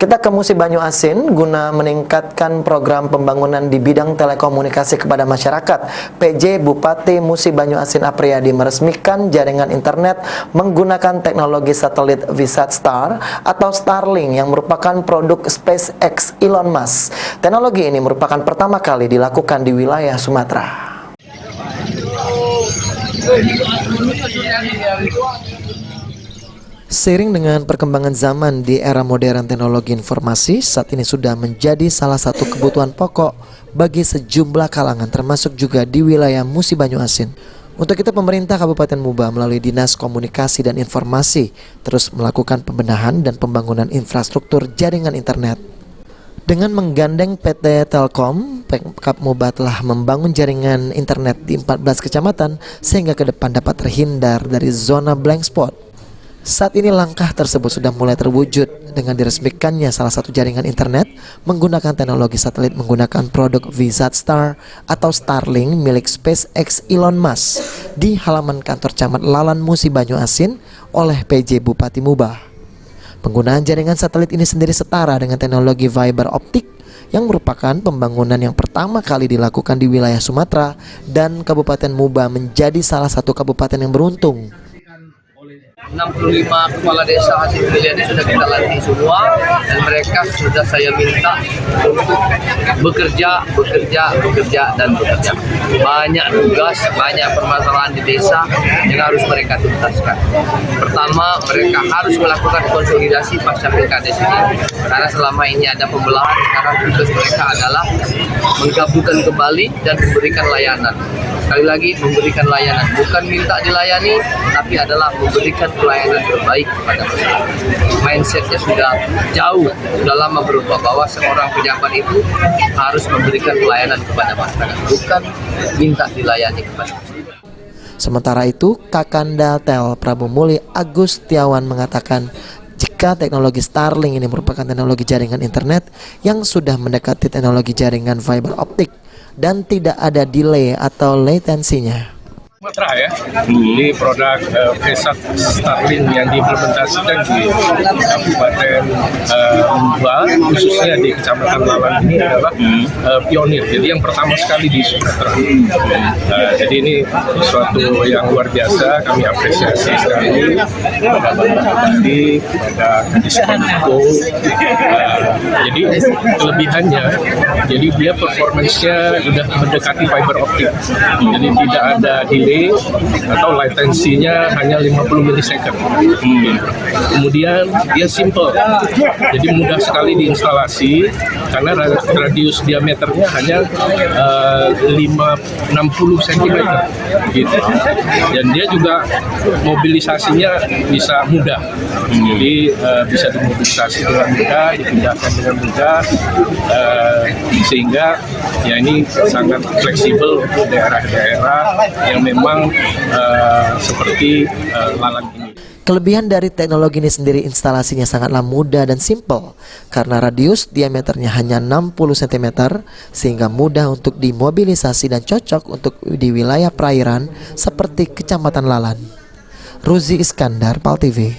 Kita ke Musi Banyuasin guna meningkatkan program pembangunan di bidang telekomunikasi kepada masyarakat. PJ Bupati Musi Banyuasin Apriyadi meresmikan jaringan internet menggunakan teknologi satelit VisatStar atau Starlink yang merupakan produk SpaceX Elon Musk. Teknologi ini merupakan pertama kali dilakukan di wilayah Sumatera. Seiring dengan perkembangan zaman di era modern teknologi informasi, saat ini sudah menjadi salah satu kebutuhan pokok bagi sejumlah kalangan, termasuk juga di wilayah Musi Banyuasin. Untuk itu pemerintah Kabupaten Muba melalui Dinas Komunikasi dan Informasi terus melakukan pembenahan dan pembangunan infrastruktur jaringan internet. Dengan menggandeng PT Telkom, Pemkab Muba telah membangun jaringan internet di 14 kecamatan sehingga ke depan dapat terhindar dari zona blank spot. Saat ini langkah tersebut sudah mulai terwujud dengan diresmikannya salah satu jaringan internet menggunakan teknologi satelit menggunakan produk VisatStar atau Starlink milik SpaceX Elon Musk di halaman kantor Camat Lalan Musi Banyuasin oleh PJ Bupati Muba. Penggunaan jaringan satelit ini sendiri setara dengan teknologi fiber optik yang merupakan pembangunan yang pertama kali dilakukan di wilayah Sumatera, dan Kabupaten Muba menjadi salah satu kabupaten yang beruntung. 65 kepala desa hasil pilihan ini sudah kita latih semua, dan mereka sudah saya minta untuk bekerja. Banyak tugas, banyak permasalahan di desa yang harus mereka tuntaskan. Pertama, mereka harus melakukan konsolidasi pasca pilkada ini, karena selama ini ada pembelahan. Sekarang tugas mereka adalah menggabungkan kembali dan memberikan layanan. Sekali lagi, memberikan layanan, bukan minta dilayani, tapi adalah memberikan pelayanan terbaik kepada masyarakat. Mindsetnya sudah jauh, sudah lama berubah, bahwa seorang pejabat itu harus memberikan pelayanan kepada masyarakat, bukan minta dilayani kepada masyarakat. Sementara itu, Kakanda Tel Prabu Muli Agustiawan mengatakan jika teknologi Starlink ini merupakan teknologi jaringan internet yang sudah mendekati teknologi jaringan fiber optik dan tidak ada delay atau latensinya. Sumatera ya, ini produk Vesat Starlink yang diimplementasikan di Kabupaten Muba, khususnya di Kecamatan Lalan ini adalah pionir, jadi yang pertama sekali di Sumatera. Jadi ini sesuatu yang luar biasa, kami apresiasi sekali kepada Bapak Bupati, kepada Diskominfo. Jadi kelebihannya, jadi dia performance-nya sudah mendekati fiber optik, jadi tidak ada delay atau latensinya hanya 50 milisecond. Kemudian dia simple, jadi mudah sekali diinstalasi karena radius diameternya hanya 60 cm gitu. Dan dia juga mobilisasinya bisa mudah, jadi bisa dimobilisasi dengan mudah, dipindahkan dengan mudah, sehingga ya ini sangat fleksibel untuk daerah-daerah yang memang seperti Lalan ini. Kelebihan dari teknologi ini sendiri, instalasinya sangatlah mudah dan simple karena radius diameternya hanya 60 cm sehingga mudah untuk dimobilisasi dan cocok untuk di wilayah perairan seperti Kecamatan Lalan. Ruzi Iskandar, PAL TV.